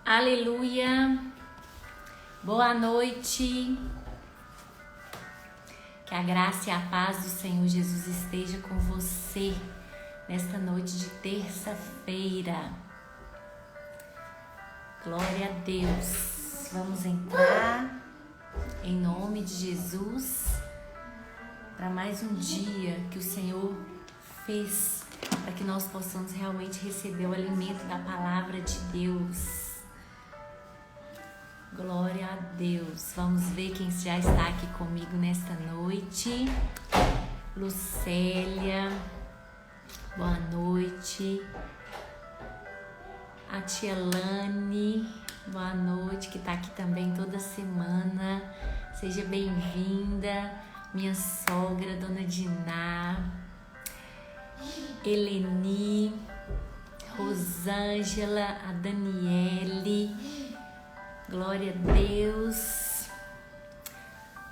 Aleluia! Boa noite! Que a graça e a paz do Senhor Jesus esteja com você nesta noite de terça-feira. Glória a Deus! Vamos entrar em nome de Jesus para mais um dia que o Senhor fez para que nós possamos realmente receber o alimento da palavra de Deus. Glória a Deus. Vamos ver quem já está aqui comigo nesta noite. Lucélia, boa noite. A tia Lani, boa noite, que está aqui também toda semana. Seja bem-vinda. Minha sogra, Dona Diná. Eleni, Rosângela, a Daniele. Glória a Deus.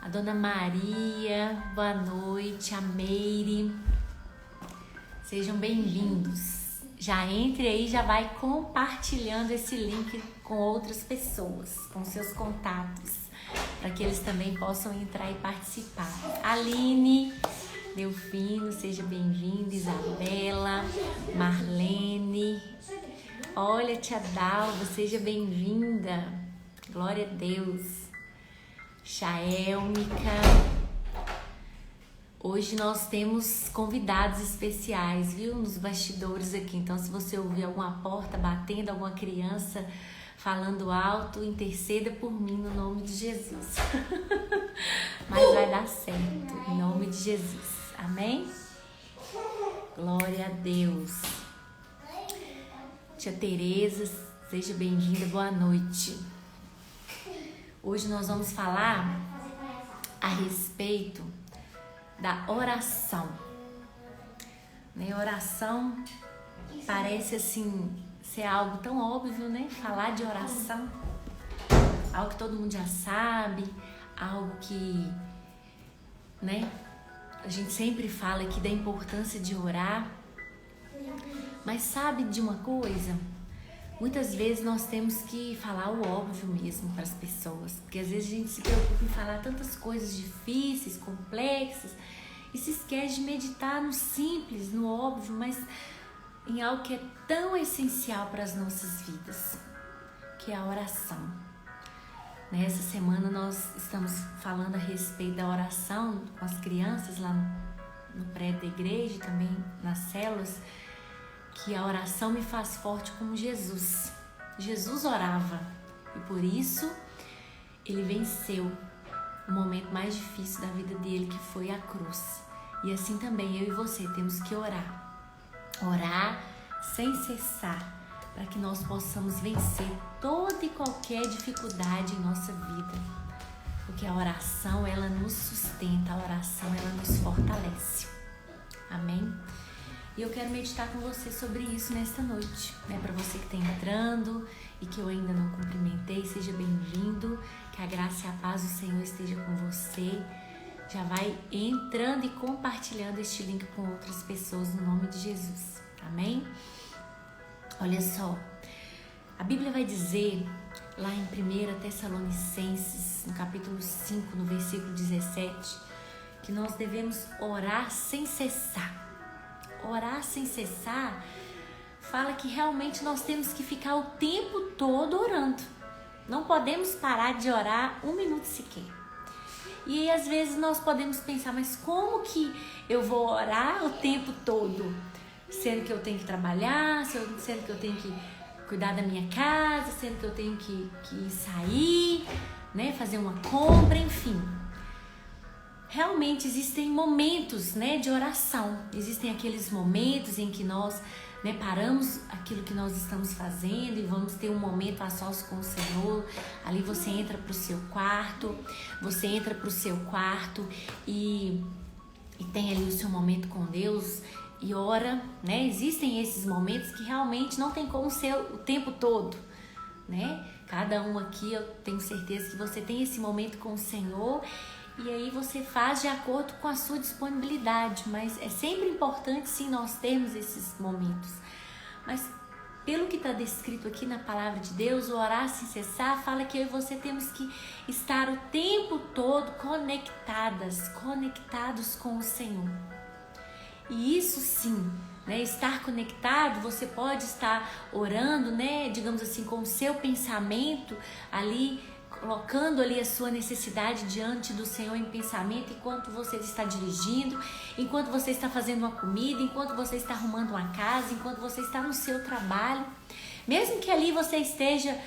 A Dona Maria, boa noite. A Meire. Sejam bem-vindos. Já entre aí, já vai compartilhando esse link com outras pessoas, com seus contatos, para que eles também possam entrar e participar. Aline, Delfino, seja bem-vinda. Isabela, Marlene. Olha, tia Dalva, seja bem-vinda. Glória a Deus. Chaelmica. Hoje nós temos convidados especiais, viu? Nos bastidores aqui. Então, se você ouvir alguma porta batendo, alguma criança falando alto, interceda por mim no nome de Jesus. Mas vai dar certo, em nome de Jesus. Amém? Glória a Deus. Tia Tereza, seja bem-vinda. Boa noite. Hoje nós vamos falar a respeito da oração. Né? Oração parece assim ser algo tão óbvio, né? Falar de oração, algo que todo mundo já sabe, algo que, né? A gente sempre fala aqui da importância de orar. Mas sabe de uma coisa? Muitas vezes nós temos que falar o óbvio mesmo para as pessoas, porque às vezes a gente se preocupa em falar tantas coisas difíceis, complexas, e se esquece de meditar no simples, no óbvio, mas em algo que é tão essencial para as nossas vidas, que é a oração. Nessa semana nós estamos falando a respeito da oração com as crianças lá no prédio da igreja, também nas células, que a oração me faz forte como Jesus. Jesus orava e por isso ele venceu o momento mais difícil da vida dele, que foi a cruz. E assim também eu e você temos que orar. Orar sem cessar, para que nós possamos vencer toda e qualquer dificuldade em nossa vida. Porque a oração, ela nos sustenta, a oração, ela nos fortalece. Amém? E eu quero meditar com você sobre isso nesta noite, né? Para você que está entrando e que eu ainda não cumprimentei, seja bem-vindo, que a graça e a paz do Senhor esteja com você. Já vai entrando e compartilhando este link com outras pessoas no nome de Jesus, amém? Olha só, a Bíblia vai dizer lá em 1 Tessalonicenses, no capítulo 5, no versículo 17, que nós devemos orar sem cessar. Orar sem cessar fala que realmente nós temos que ficar o tempo todo orando. Não podemos parar de orar um minuto sequer. E aí, às vezes nós podemos pensar, mas como que eu vou orar o tempo todo? Sendo que eu tenho que trabalhar, sendo que eu tenho que cuidar da minha casa, sendo que eu tenho que sair, né, fazer uma compra, enfim. Realmente existem momentos, né, de oração. Existem aqueles momentos em que nós, né, paramos aquilo que nós estamos fazendo e vamos ter um momento a sós com o Senhor. Ali você entra para o seu quarto, e tem ali o seu momento com Deus e ora, né? Existem esses momentos que realmente não tem como ser o tempo todo, né? Cada um aqui, eu tenho certeza que você tem esse momento com o Senhor. E aí você faz de acordo com a sua disponibilidade, mas é sempre importante sim nós termos esses momentos. Mas pelo que está descrito aqui na palavra de Deus, o orar sem cessar fala que eu e você temos que estar o tempo todo conectados com o Senhor. E isso sim, né, estar conectado, você pode estar orando, né, digamos assim, com o seu pensamento ali, colocando ali a sua necessidade diante do Senhor em pensamento, enquanto você está dirigindo, enquanto você está fazendo uma comida, enquanto você está arrumando uma casa, enquanto você está no seu trabalho. Mesmo que ali você esteja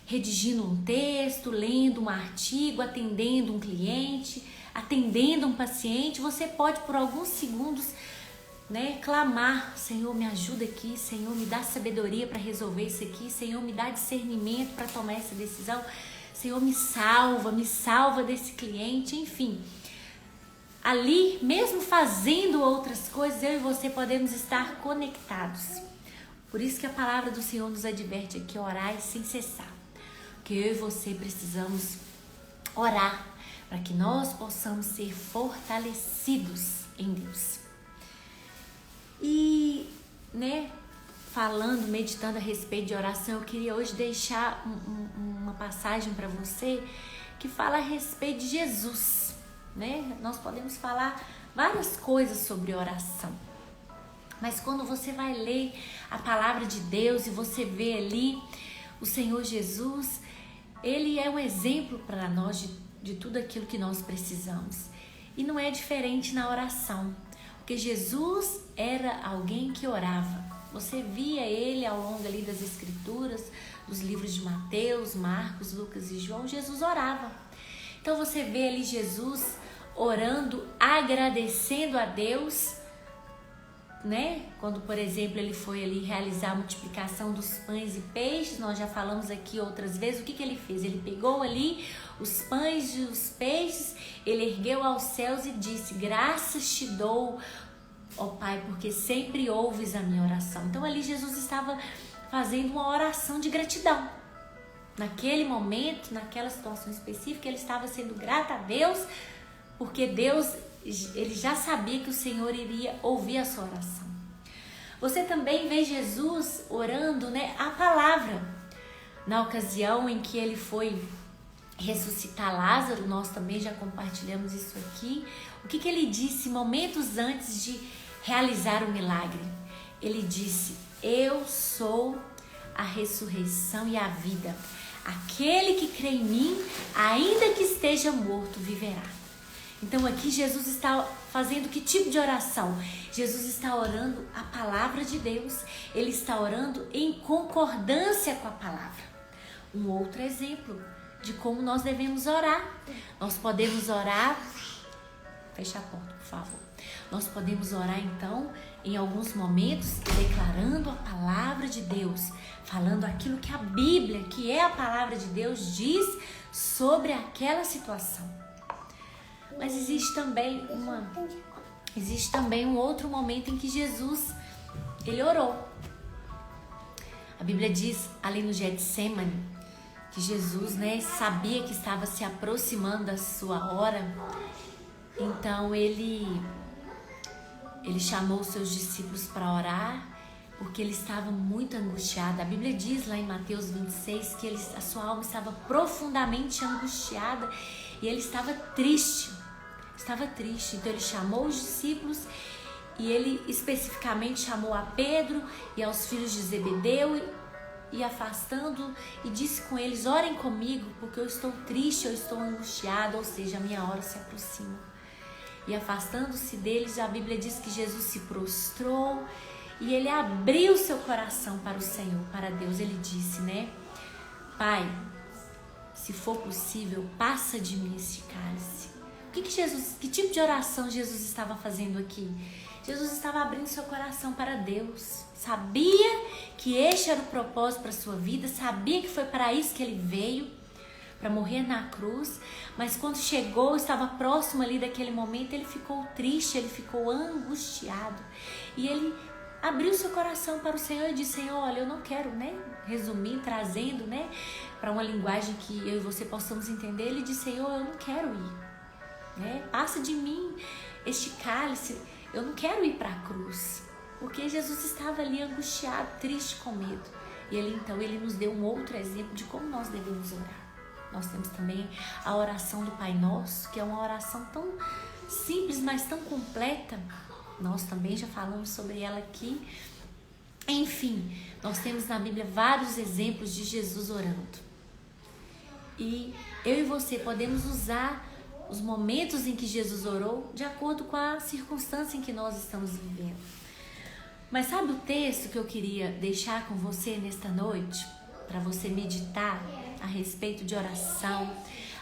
redigindo um texto, lendo um artigo, atendendo um cliente, atendendo um paciente, você pode por alguns segundos, né, clamar: Senhor, me ajuda aqui, Senhor, me dá sabedoria para resolver isso aqui, Senhor, me dá discernimento para tomar essa decisão, Senhor, me salva desse cliente, enfim. Ali, mesmo fazendo outras coisas, eu e você podemos estar conectados. Por isso que a palavra do Senhor nos adverte aqui: orai sem cessar. Porque eu e você precisamos orar para que nós possamos ser fortalecidos em Deus. E, né, falando, meditando a respeito de oração, eu queria hoje deixar uma passagem para você que fala a respeito de Jesus, né? Nós podemos falar várias coisas sobre oração, mas quando você vai ler a palavra de Deus e você vê ali o Senhor Jesus, Ele é um exemplo para nós de tudo aquilo que nós precisamos. E não é diferente na oração, porque Jesus era alguém que orava. Você via Ele ao longo ali das Escrituras, dos livros de Mateus, Marcos, Lucas e João. Jesus orava. Então você vê ali Jesus orando, agradecendo a Deus, né? Quando, por exemplo, ele foi ali realizar a multiplicação dos pães e peixes, nós já falamos aqui outras vezes, o que ele fez? Ele pegou ali os pães e os peixes, ele ergueu aos céus e disse: graças te dou, ó Pai, porque sempre ouves a minha oração. Então ali Jesus estava fazendo uma oração de gratidão. Naquele momento, naquela situação específica, ele estava sendo grato a Deus, porque Deus, ele já sabia que o Senhor iria ouvir a sua oração. Você também vê Jesus orando, né, a palavra. Na ocasião em que ele foi ressuscitar Lázaro, nós também já compartilhamos isso aqui. O que ele disse momentos antes de realizar o milagre? Ele disse: eu sou a ressurreição e a vida. Aquele que crê em mim, ainda que esteja morto, viverá. Então aqui Jesus está fazendo que tipo de oração? Jesus está orando a palavra de Deus. Ele está orando em concordância com a palavra. Um outro exemplo de como nós devemos orar. Nós podemos orar... Fecha a porta, por favor. Nós podemos orar então, em alguns momentos, declarando a palavra de Deus, falando aquilo que a Bíblia, que é a palavra de Deus, diz sobre aquela situação. Mas existe também um outro momento em que Jesus, ele orou. A Bíblia diz, ali no Getsemane, que Jesus, né, sabia que estava se aproximando da sua hora. Então ele chamou os seus discípulos para orar, porque ele estava muito angustiado. A Bíblia diz lá em Mateus 26 que a sua alma estava profundamente angustiada e ele estava triste. Então ele chamou os discípulos e ele especificamente chamou a Pedro e aos filhos de Zebedeu e afastando, e disse com eles: orem comigo, porque eu estou triste, eu estou angustiado, ou seja, a minha hora se aproxima. E afastando-se deles, a Bíblia diz que Jesus se prostrou e ele abriu seu coração para o Senhor, para Deus. Ele disse, né: Pai, se for possível, passa de mim esse cálice. Que tipo de oração Jesus estava fazendo aqui? Jesus estava abrindo seu coração para Deus. Sabia que este era o propósito para a sua vida, sabia que foi para isso que ele veio, para morrer na cruz, mas quando chegou, estava próximo ali daquele momento, ele ficou triste, ele ficou angustiado. E ele abriu seu coração para o Senhor e disse: Senhor, olha, eu não quero, né, resumir, trazendo, né, para uma linguagem que eu e você possamos entender. Ele disse: Senhor, eu não quero ir, né, passa de mim este cálice, eu não quero ir para a cruz. Porque Jesus estava ali angustiado, triste, com medo. E ele nos deu um outro exemplo de como nós devemos orar. Nós temos também a oração do Pai Nosso, que é uma oração tão simples, mas tão completa. Nós também já falamos sobre ela aqui. Enfim, nós temos na Bíblia vários exemplos de Jesus orando. E eu e você podemos usar os momentos em que Jesus orou de acordo com a circunstância em que nós estamos vivendo. Mas sabe o texto que eu queria deixar com você nesta noite? Para você meditar a respeito de oração,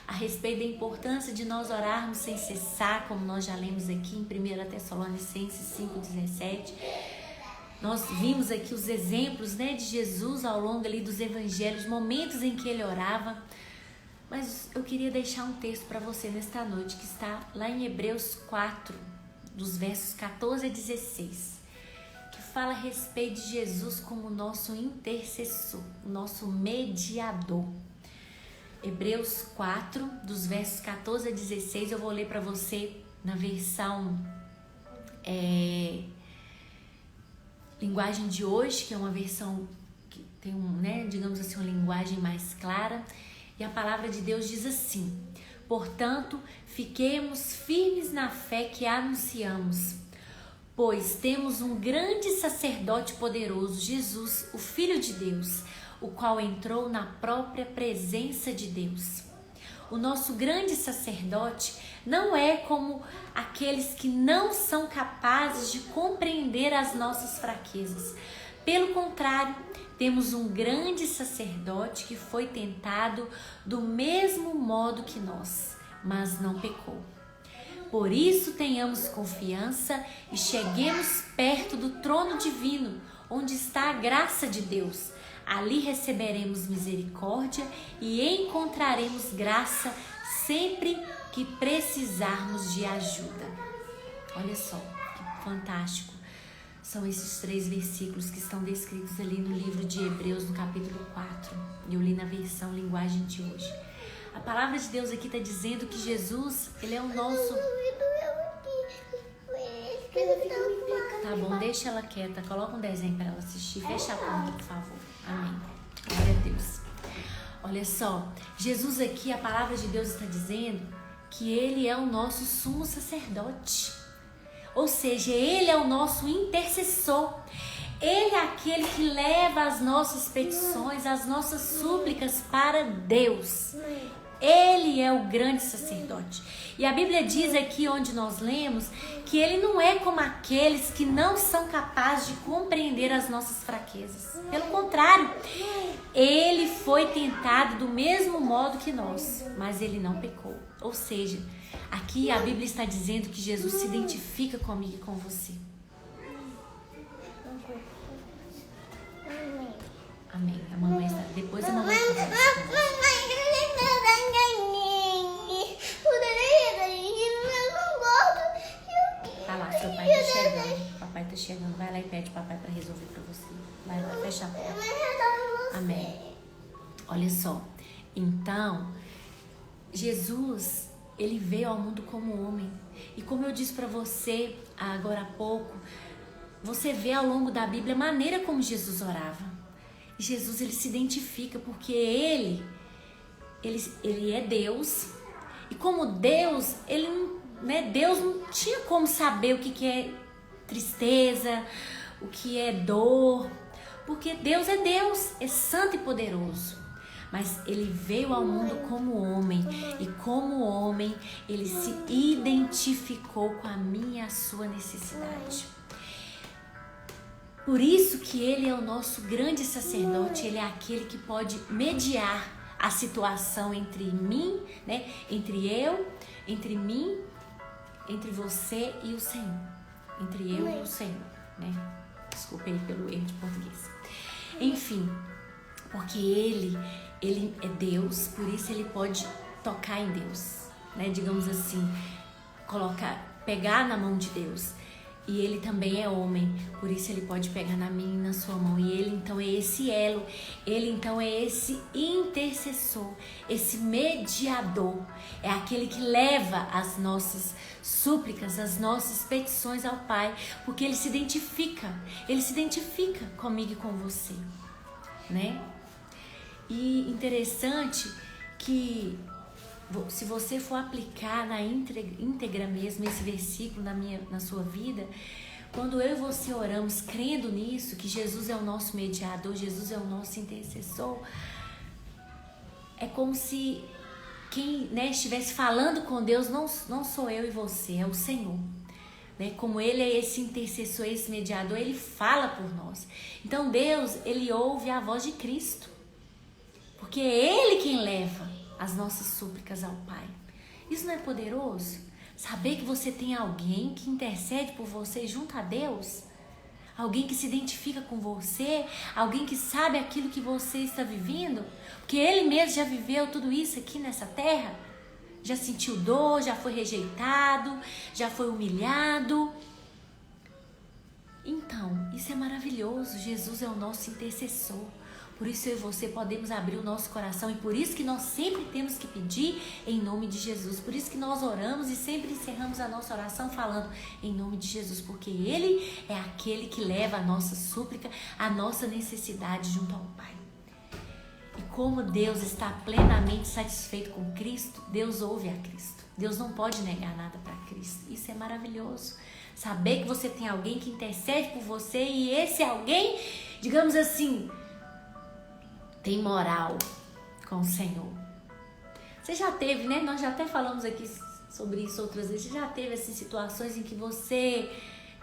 a respeito da importância de nós orarmos sem cessar, como nós já lemos aqui em 1 Tessalonicenses 5,17. Nós vimos aqui os exemplos, né, de Jesus ao longo ali dos evangelhos, momentos em que ele orava. Mas eu queria deixar um texto para você nesta noite, que está lá em Hebreus 4, dos versos 14 a 16, que fala a respeito de Jesus como nosso intercessor, nosso mediador. Hebreus 4, dos versos 14 a 16, eu vou ler para você na versão linguagem de hoje, que é uma versão que tem digamos assim, uma linguagem mais clara. E a palavra de Deus diz assim: portanto, fiquemos firmes na fé que anunciamos, pois temos um grande sacerdote poderoso, Jesus, o Filho de Deus, o qual entrou na própria presença de Deus. O nosso grande sacerdote não é como aqueles que não são capazes de compreender as nossas fraquezas. Pelo contrário, temos um grande sacerdote que foi tentado do mesmo modo que nós, mas não pecou. Por isso tenhamos confiança e cheguemos perto do trono divino, onde está a graça de Deus. Ali receberemos misericórdia e encontraremos graça sempre que precisarmos de ajuda. Olha só, que fantástico. São esses 3 versículos que estão descritos ali no livro de Hebreus, no capítulo 4. Eu li na versão linguagem de hoje. A palavra de Deus aqui está dizendo que Jesus, ele é o nosso... Tá bom, deixa ela quieta. Coloca um desenho para ela assistir. Fecha a porta, por favor. Amém. Glória a Deus. Olha só, Jesus aqui, a palavra de Deus está dizendo que ele é o nosso sumo sacerdote. Ou seja, ele é o nosso intercessor. Ele é aquele que leva as nossas petições, as nossas súplicas para Deus. Ele é o grande sacerdote. E a Bíblia diz aqui, onde nós lemos, que ele não é como aqueles que não são capazes de compreender as nossas fraquezas. Pelo contrário, ele foi tentado do mesmo modo que nós, mas ele não pecou. Ou seja, aqui a Bíblia está dizendo que Jesus se identifica comigo e com você. Amém. A mamãe está... Depois a mamãe conversa com você. Tá lá, seu pai tá chegando. Papai tá chegando. Vai lá e pede papai para resolver para você. Vai lá, fecha a porta. Amém. Olha só. Então, Jesus, ele veio ao mundo como homem. E como eu disse para você agora há pouco, você vê ao longo da Bíblia a maneira como Jesus orava. Jesus, ele se identifica porque ele é Deus. E como Deus, Deus não tinha como saber o que é tristeza, o que é dor, porque Deus, é santo e poderoso. Mas ele veio ao mundo como homem, e como homem ele se identificou com a minha e a sua necessidade. Por isso que ele é o nosso grande sacerdote, ele é aquele que pode mediar a situação entre mim, entre mim, entre você e o Senhor. Entre eu e o Senhor, Desculpe aí pelo erro de português. Enfim, porque ele é Deus, por isso ele pode tocar em Deus, digamos assim, pegar na mão de Deus. E ele também é homem, por isso ele pode pegar na minha e na sua mão. E ele então é esse elo, ele então é esse intercessor, esse mediador. É aquele que leva as nossas súplicas, as nossas petições ao Pai, porque ele se identifica comigo e com você. né? E interessante que se você for aplicar na íntegra mesmo esse versículo na sua vida, quando eu e você oramos crendo nisso, que Jesus é o nosso mediador, Jesus é o nosso intercessor, é como se quem, né, estivesse falando com Deus não sou eu e você, é o Senhor. Né? Como Ele é esse intercessor, esse mediador, Ele fala por nós. Então Deus, Ele ouve a voz de Cristo, porque é Ele quem leva as nossas súplicas ao Pai. Isso não é poderoso? Saber que você tem alguém que intercede por você junto a Deus, alguém que se identifica com você, alguém que sabe aquilo que você está vivendo, porque Ele mesmo já viveu tudo isso aqui nessa terra, já sentiu dor, já foi rejeitado, já foi humilhado. Então, isso é maravilhoso. Jesus é o nosso intercessor. Por isso eu e você podemos abrir o nosso coração e por isso que nós sempre temos que pedir em nome de Jesus. Por isso que nós oramos e sempre encerramos a nossa oração falando em nome de Jesus, porque Ele é aquele que leva a nossa súplica, a nossa necessidade junto ao Pai. E como Deus está plenamente satisfeito com Cristo, Deus ouve a Cristo. Deus não pode negar nada para Cristo. Isso é maravilhoso. Saber que você tem alguém que intercede por você e esse alguém, digamos assim, tem moral com o Senhor. Você já teve, né? Nós já até falamos aqui sobre isso outras vezes. Você já teve essas situações em que você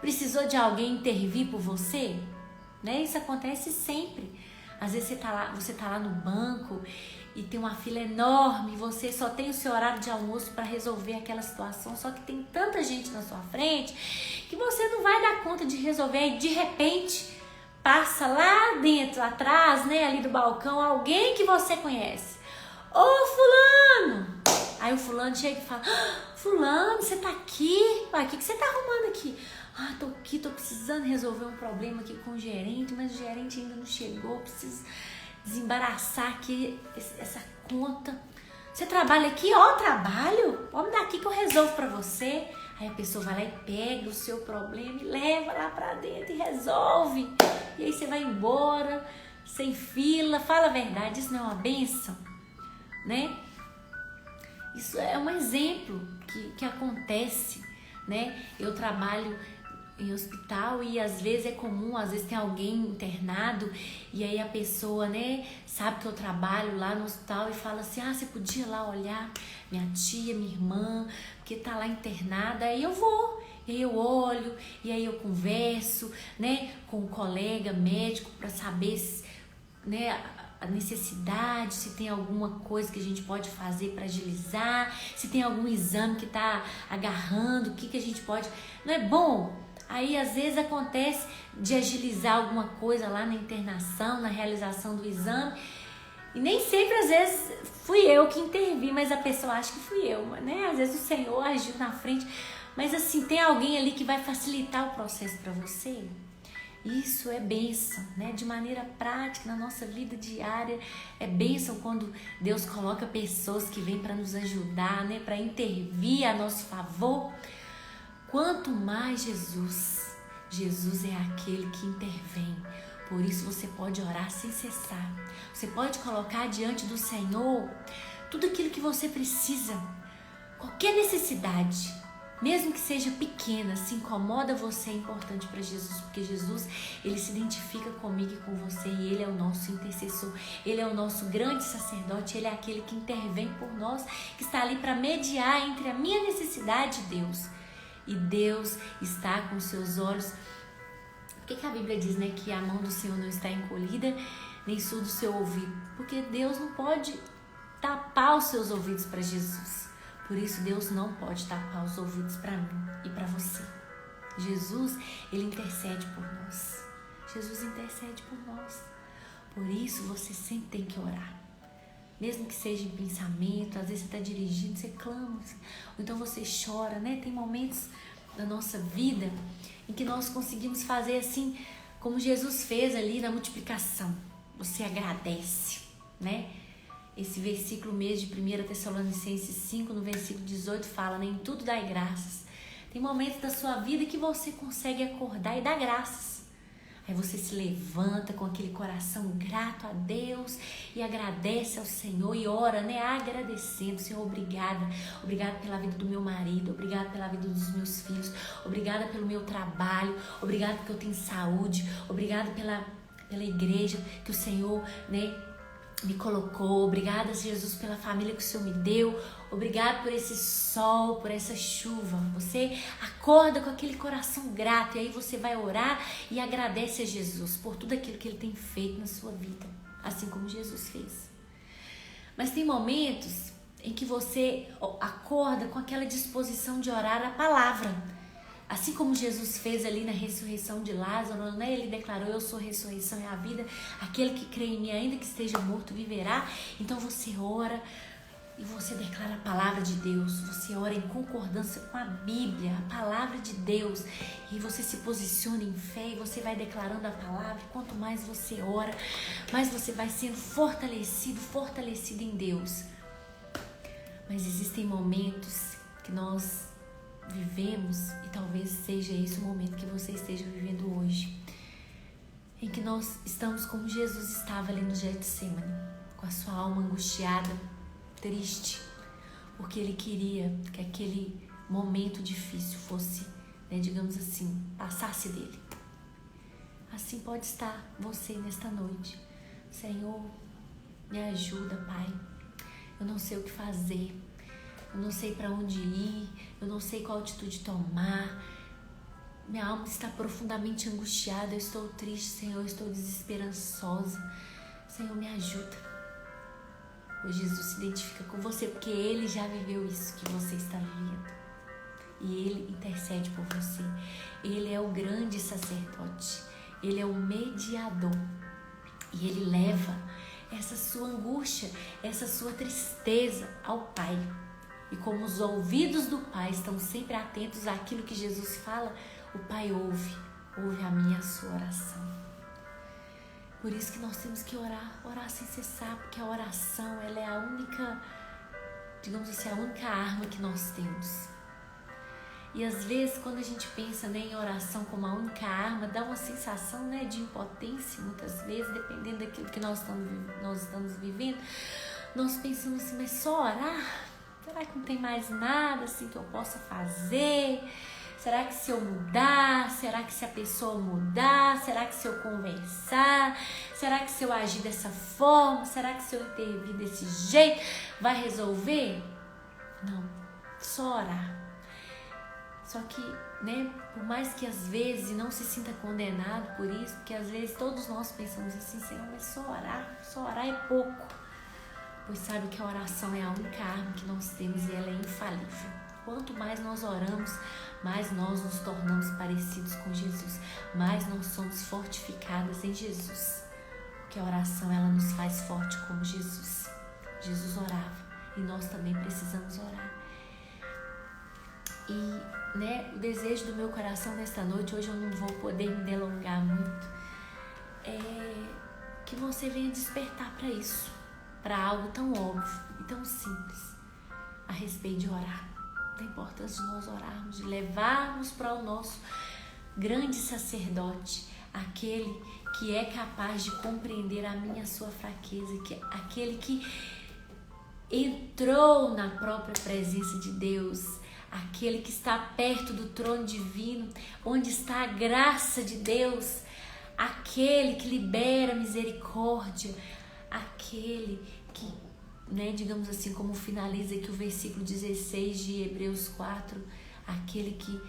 precisou de alguém intervir por você? Né? Isso acontece sempre. Às vezes você tá lá no banco e tem uma fila enorme, você só tem o seu horário de almoço para resolver aquela situação, só que tem tanta gente na sua frente que você não vai dar conta de resolver e de repente passa lá dentro, atrás, né, ali do balcão, alguém que você conhece. Ô, fulano! Aí o fulano chega e fala, fulano, você tá aqui? Ué, o que você tá arrumando aqui? Ah, tô aqui, tô precisando resolver um problema aqui com o gerente, mas o gerente ainda não chegou, preciso desembaraçar aqui essa conta. Você trabalha aqui? Ó, trabalho? Vamos daqui que eu resolvo pra você. Aí a pessoa vai lá e pega o seu problema e leva lá pra dentro e resolve. E aí você vai embora, sem fila, fala a verdade, isso não é uma bênção, né? Isso é um exemplo que acontece, né? Eu trabalho em hospital e às vezes é comum, às vezes tem alguém internado e aí a pessoa, né, sabe que eu trabalho lá no hospital e fala assim, você podia lá olhar minha tia, minha irmã, que tá lá internada, aí eu vou, e aí eu olho, e aí eu converso, né, com o colega médico para saber se, né, a necessidade, se tem alguma coisa que a gente pode fazer para agilizar, se tem algum exame que tá agarrando, o que a gente pode, não é bom? Aí às vezes acontece de agilizar alguma coisa lá na internação, na realização do exame. E nem sempre, às vezes, fui eu que intervi, mas a pessoa acha que fui eu, né? Às vezes o Senhor agiu na frente. Mas assim, tem alguém ali que vai facilitar o processo para você? Isso é bênção, né? De maneira prática, na nossa vida diária, é bênção quando Deus coloca pessoas que vêm para nos ajudar, né? Para intervir a nosso favor. Quanto mais Jesus é aquele que intervém. Por isso você pode orar sem cessar. Você pode colocar diante do Senhor tudo aquilo que você precisa. Qualquer necessidade, mesmo que seja pequena, se incomoda você, é importante para Jesus. Porque Jesus, Ele se identifica comigo e com você. E Ele é o nosso intercessor. Ele é o nosso grande sacerdote. Ele é aquele que intervém por nós, que está ali para mediar entre a minha necessidade e Deus. E Deus está com seus olhos. Por que a Bíblia diz, né, que a mão do Senhor não está encolhida, nem surdo o seu ouvido? Porque Deus não pode tapar os seus ouvidos para Jesus. Por isso Deus não pode tapar os ouvidos para mim e para você. Jesus, Ele intercede por nós. Jesus intercede por nós. Por isso você sempre tem que orar. Mesmo que seja em pensamento, às vezes você está dirigindo, você clama, ou então você chora, né? Tem momentos da nossa vida em que nós conseguimos fazer assim, como Jesus fez ali na multiplicação. Você agradece, né? Esse versículo mesmo de 1 Tessalonicenses 5, no versículo 18, fala, né? Em tudo dai graças. Tem momentos da sua vida que você consegue acordar e dar graças. Aí você se levanta com aquele coração grato a Deus e agradece ao Senhor e ora, né? Agradecendo, Senhor, obrigada. Obrigada pela vida do meu marido, obrigada pela vida dos meus filhos, obrigada pelo meu trabalho, obrigada porque eu tenho saúde, obrigada pela igreja que o Senhor, né, me colocou. Obrigada, Jesus, pela família que o Senhor me deu. Obrigado por esse sol, por essa chuva. Você acorda com aquele coração grato e aí você vai orar e agradece a Jesus por tudo aquilo que Ele tem feito na sua vida, assim como Jesus fez. Mas tem momentos em que você acorda com aquela disposição de orar a palavra. Assim como Jesus fez ali na ressurreição de Lázaro, né? Ele declarou, eu sou a ressurreição e a vida, aquele que crê em mim, ainda que esteja morto, viverá. Então você ora e você declara a palavra de Deus, você ora em concordância com a Bíblia, a palavra de Deus, e você se posiciona em fé e você vai declarando a palavra. Quanto mais você ora, mais você vai sendo fortalecido em Deus. Mas existem momentos que nós vivemos, e talvez seja esse o momento que você esteja vivendo hoje, em que nós estamos como Jesus estava ali no Getsemane, com a sua alma angustiada, triste, porque Ele queria que aquele momento difícil fosse, né, digamos assim, passasse dele. Assim pode estar você nesta noite. Senhor, me ajuda, Pai. Eu não sei o que fazer. Eu não sei para onde ir, eu não sei qual atitude tomar. Minha alma está profundamente angustiada, eu estou triste, Senhor, eu estou desesperançosa. Senhor, me ajuda. Hoje Jesus se identifica com você, porque Ele já viveu isso que você está vivendo. E Ele intercede por você. Ele é o grande sacerdote, Ele é o mediador. E Ele leva essa sua angústia, essa sua tristeza ao Pai. E como os ouvidos do Pai estão sempre atentos àquilo que Jesus fala, o Pai ouve a minha e a sua oração. Por isso que nós temos que orar sem cessar, porque a oração, ela é a única, digamos assim, a única arma que nós temos. E às vezes, quando a gente pensa, né, em oração como a única arma, dá uma sensação, né, de impotência, muitas vezes, dependendo daquilo que nós estamos vivendo. Nós pensamos assim, mas só orar? Será que não tem mais nada assim que eu possa fazer? Será que se eu mudar? Será que se a pessoa mudar? Será que se eu conversar? Será que se eu agir dessa forma? Será que se eu intervir desse jeito vai resolver? Não, só orar. Só que, né, por mais que às vezes não se sinta condenado por isso, porque às vezes todos nós pensamos assim, Senhor, mas só orar é pouco. Pois sabe que a oração é a única arma que nós temos e ela é infalível. Quanto mais nós oramos, mais nós nos tornamos parecidos com Jesus, mais nós somos fortificadas em Jesus. Porque a oração, ela nos faz forte como Jesus. Jesus orava e nós também precisamos orar. E, né, o desejo do meu coração nesta noite, hoje eu não vou poder me delongar muito, é que você venha despertar para isso. Para algo tão óbvio e tão simples a respeito de orar, da importância de nós orarmos, de levarmos para o nosso grande sacerdote, aquele que é capaz de compreender a minha e a sua fraqueza, aquele que entrou na própria presença de Deus, aquele que está perto do trono divino, onde está a graça de Deus, aquele que libera misericórdia, aquele que, né, digamos assim, como finaliza aqui o versículo 16 de Hebreus 4, aquele que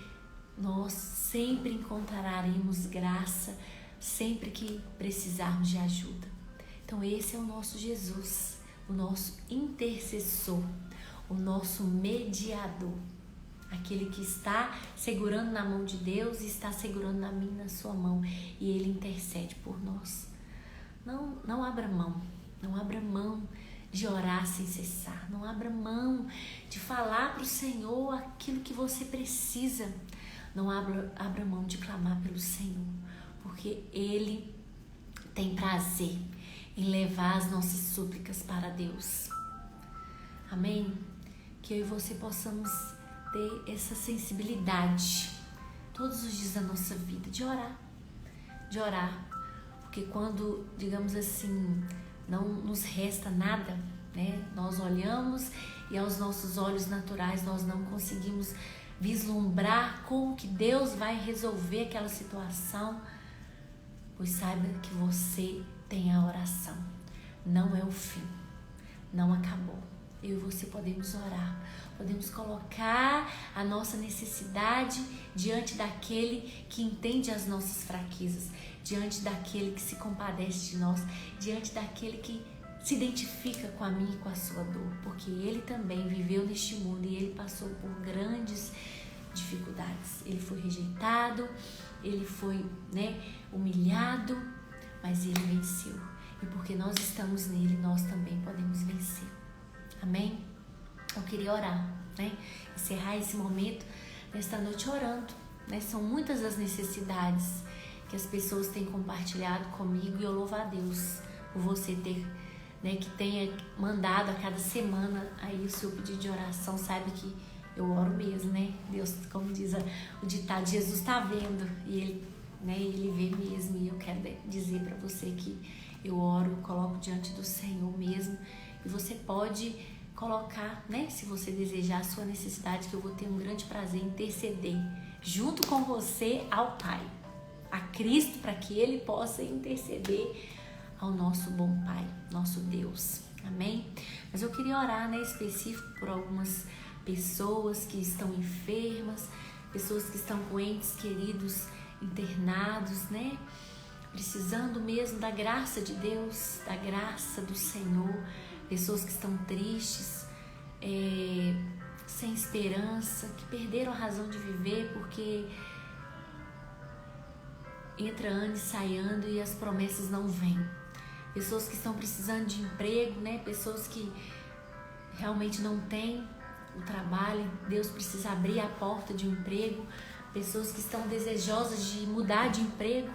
nós sempre encontraremos graça, sempre que precisarmos de ajuda. Então esse é o nosso Jesus, o nosso intercessor, o nosso mediador, aquele que está segurando na mão de Deus e está segurando na minha e na sua mão, e Ele intercede por nós. Não abra mão, não abra mão de orar sem cessar, não abra mão de falar para o Senhor aquilo que você precisa, não abra mão de clamar pelo Senhor, porque Ele tem prazer em levar as nossas súplicas para Deus. Amém? Que eu e você possamos ter essa sensibilidade todos os dias da nossa vida, de orar, de orar. Porque quando, digamos assim, não nos resta nada, né? Nós olhamos e aos nossos olhos naturais nós não conseguimos vislumbrar como que Deus vai resolver aquela situação. Pois saiba que você tem a oração. Não é o fim. Não acabou. Eu e você podemos orar. Podemos colocar a nossa necessidade diante daquele que entende as nossas fraquezas, diante daquele que se compadece de nós, diante daquele que se identifica com a minha e com a sua dor, porque ele também viveu neste mundo e ele passou por grandes dificuldades. Ele foi rejeitado, ele foi, humilhado, mas ele venceu. E porque nós estamos nele, nós também podemos vencer. Amém? Eu queria orar, encerrar esse momento nesta noite orando, São muitas as necessidades que as pessoas têm compartilhado comigo e eu louvo a Deus por você ter, que tenha mandado a cada semana aí o seu pedido de oração. Sabe que eu oro mesmo, Deus, como diz o ditado, Jesus está vendo e ele vê mesmo. E eu quero dizer para você que eu oro, coloco diante do Senhor mesmo, e você pode colocar, se você desejar, a sua necessidade, que eu vou ter um grande prazer em interceder junto com você ao Pai, a Cristo, para que Ele possa interceder ao nosso bom Pai, nosso Deus. Amém? Mas eu queria orar, específico por algumas pessoas que estão enfermas, pessoas que estão com entes queridos internados, precisando mesmo da graça de Deus, da graça do Senhor, pessoas que estão tristes, sem esperança, que perderam a razão de viver porque entra ano e sai ano e as promessas não vêm. Pessoas que estão precisando de emprego, pessoas que realmente não têm o trabalho, Deus precisa abrir a porta de um emprego, pessoas que estão desejosas de mudar de emprego,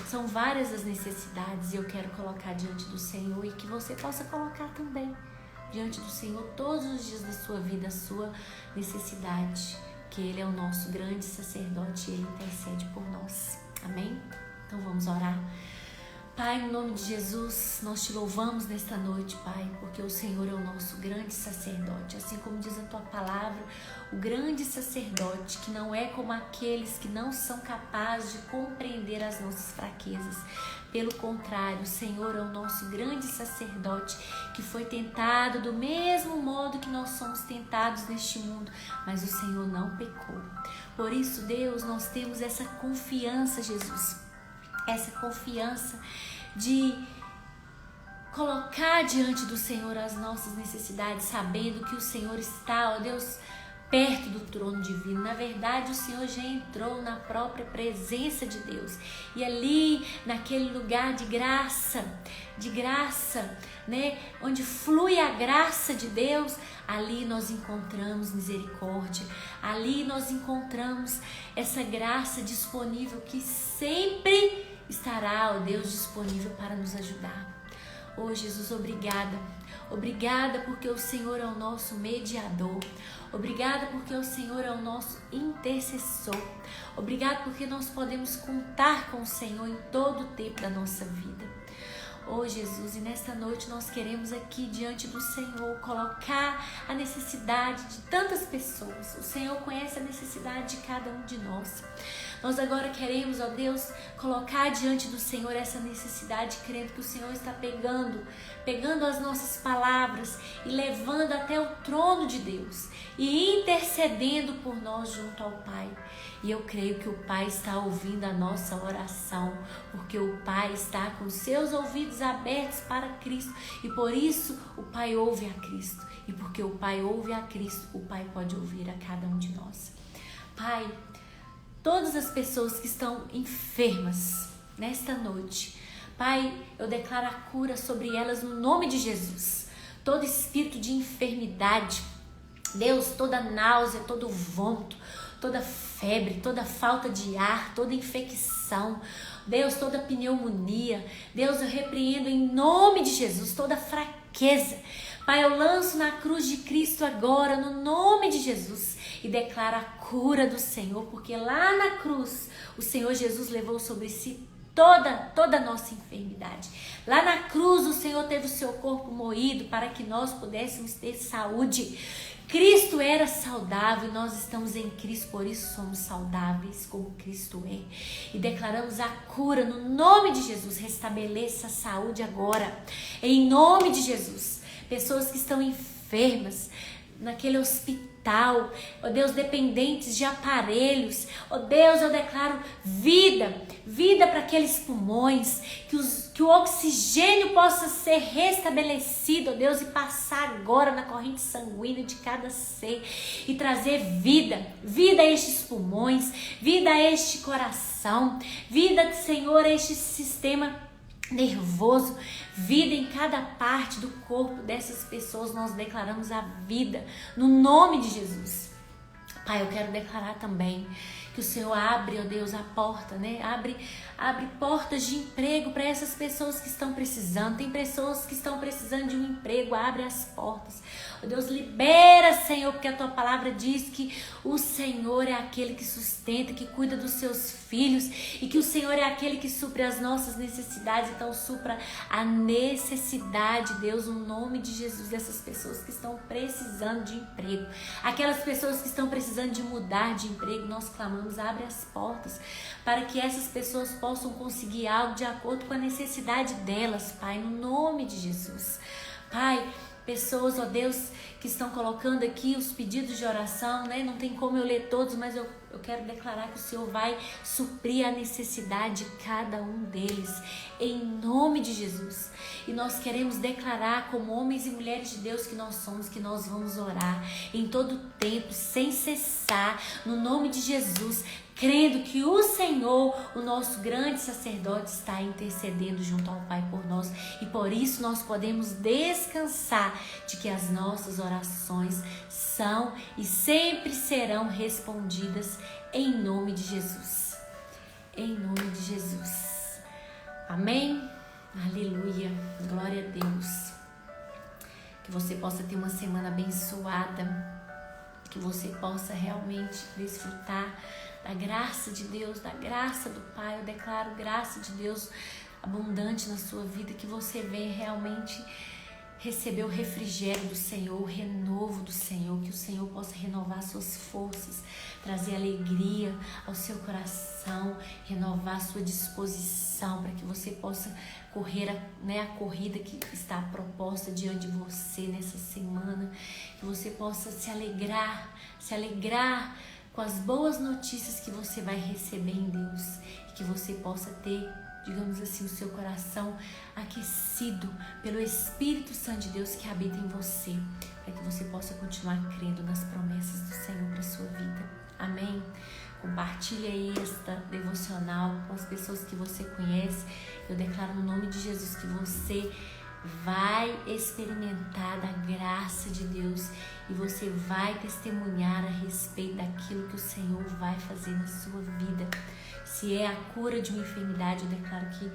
São várias as necessidades e eu quero colocar diante do Senhor e que você possa colocar também diante do Senhor todos os dias da sua vida a sua necessidade, que Ele é o nosso grande sacerdote e Ele intercede por nós. Amém? Então vamos orar. Pai, no nome de Jesus, nós te louvamos nesta noite, Pai, porque o Senhor é o nosso grande sacerdote, assim como diz a tua palavra, o grande sacerdote, que não é como aqueles que não são capazes de compreender as nossas fraquezas. Pelo contrário, o Senhor é o nosso grande sacerdote, que foi tentado do mesmo modo que nós somos tentados neste mundo, mas o Senhor não pecou. Por isso, Deus, nós temos essa confiança, Jesus, essa confiança de colocar diante do Senhor as nossas necessidades, sabendo que o Senhor está, ó Deus, perto do trono divino. Na verdade, o Senhor já entrou na própria presença de Deus. E ali, naquele lugar de graça, onde flui a graça de Deus, ali nós encontramos misericórdia, ali nós encontramos essa graça disponível que sempre estará, ó Deus, disponível para nos ajudar. Oh Jesus, obrigada. Obrigada porque o Senhor é o nosso mediador. Obrigada porque o Senhor é o nosso intercessor. Obrigada porque nós podemos contar com o Senhor em todo o tempo da nossa vida. Oh Jesus, e nesta noite nós queremos aqui diante do Senhor colocar a necessidade de tantas pessoas. O Senhor conhece a necessidade de cada um de nós. Nós agora queremos, ó Deus, colocar diante do Senhor essa necessidade, crendo que o Senhor está pegando as nossas palavras e levando até o trono de Deus e intercedendo por nós junto ao Pai. E eu creio que o Pai está ouvindo a nossa oração, porque o Pai está com seus ouvidos abertos para Cristo e por isso o Pai ouve a Cristo. E porque o Pai ouve a Cristo, o Pai pode ouvir a cada um de nós. Pai, todas as pessoas que estão enfermas nesta noite, Pai, eu declaro a cura sobre elas no nome de Jesus. Todo espírito de enfermidade, Deus, toda náusea, todo vômito, toda febre, toda falta de ar, toda infecção, Deus, toda pneumonia, Deus, eu repreendo em nome de Jesus toda fraqueza. Pai, eu lanço na cruz de Cristo agora, no nome de Jesus, e declaro a cura do Senhor, porque lá na cruz o Senhor Jesus levou sobre si toda a nossa enfermidade. Lá na cruz o Senhor teve o seu corpo moído para que nós pudéssemos ter saúde. Cristo era saudável, nós estamos em Cristo, por isso somos saudáveis como Cristo é. E declaramos a cura no nome de Jesus. Restabeleça a saúde agora, em nome de Jesus. Pessoas que estão enfermas naquele hospital, ó Deus, dependentes de aparelhos, ó Deus, eu declaro vida para aqueles pulmões, que o oxigênio possa ser restabelecido, ó Deus, e passar agora na corrente sanguínea de cada ser e trazer vida a estes pulmões, vida a este coração, vida, Senhor, a este sistema nervoso, vida em cada parte do corpo dessas pessoas. Nós declaramos a vida no nome de Jesus. Pai, eu quero declarar também que o Senhor abre, ó Deus, a porta, né? Abre portas de emprego para essas pessoas que estão precisando. Tem pessoas que estão precisando de um emprego, abre as portas. Ó Deus, libera, Senhor, porque a tua palavra diz que o Senhor é aquele que sustenta, que cuida dos seus filhos, e que o Senhor é aquele que supre as nossas necessidades. Então supra a necessidade, Deus, no nome de Jesus, dessas pessoas que estão precisando de emprego. Aquelas pessoas que estão precisando de mudar de emprego, nós clamamos, abre as portas para que essas pessoas possam conseguir algo de acordo com a necessidade delas, Pai, no nome de Jesus. Pai, pessoas, ó Deus, que estão colocando aqui os pedidos de oração, né? Não tem como eu ler todos, mas eu quero declarar que o Senhor vai suprir a necessidade de cada um deles, em nome de Jesus. E nós queremos declarar, como homens e mulheres de Deus que nós somos, que nós vamos orar em todo tempo, sem cessar, no nome de Jesus, crendo que o Senhor, o nosso grande sacerdote, está intercedendo junto ao Pai por nós, e por isso nós podemos descansar de que as nossas orações são e sempre serão respondidas em nome de Jesus. Em nome de Jesus. Amém? Aleluia. Glória a Deus. Que você possa ter uma semana abençoada, que você possa realmente desfrutar da graça de Deus, da graça do Pai. Eu declaro graça de Deus abundante na sua vida, que você venha realmente receber o refrigério do Senhor, o renovo do Senhor, que o Senhor possa renovar suas forças, trazer alegria ao seu coração, renovar a sua disposição para que você possa correr a corrida que está proposta diante de você nessa semana, que você possa se alegrar com as boas notícias que você vai receber em Deus, e que você possa ter, digamos assim, o seu coração aquecido pelo Espírito Santo de Deus que habita em você, para que você possa continuar crendo nas promessas do Senhor para a sua vida. Amém? Compartilhe aí esta devocional com as pessoas que você conhece. Eu declaro no nome de Jesus que você vai experimentar da graça de Deus e você vai testemunhar a respeito daquilo que o Senhor vai fazer na sua vida. Se é a cura de uma enfermidade, eu declaro que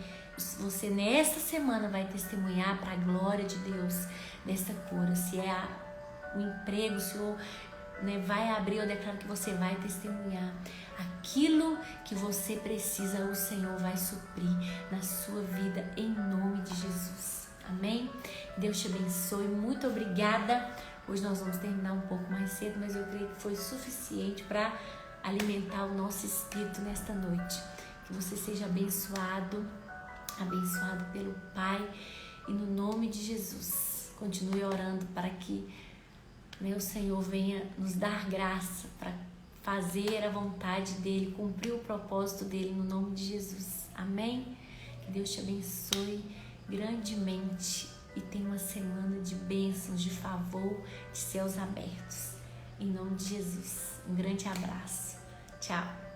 você nesta semana vai testemunhar para a glória de Deus dessa cura. Se é o emprego, o Senhor vai abrir, eu declaro que você vai testemunhar aquilo que você precisa, o Senhor vai suprir na sua vida em nome de Jesus. Amém? Deus te abençoe, muito obrigada. Hoje nós vamos terminar um pouco mais cedo, mas eu creio que foi suficiente para alimentar o nosso espírito nesta noite. Que você seja abençoado pelo Pai, e no nome de Jesus, continue orando para que o Senhor venha nos dar graça para fazer a vontade dEle, cumprir o propósito dEle no nome de Jesus. Amém? Que Deus te abençoe grandemente e tenha uma semana de bênçãos, de favor, de céus abertos. Em nome de Jesus. Um grande abraço. Tchau.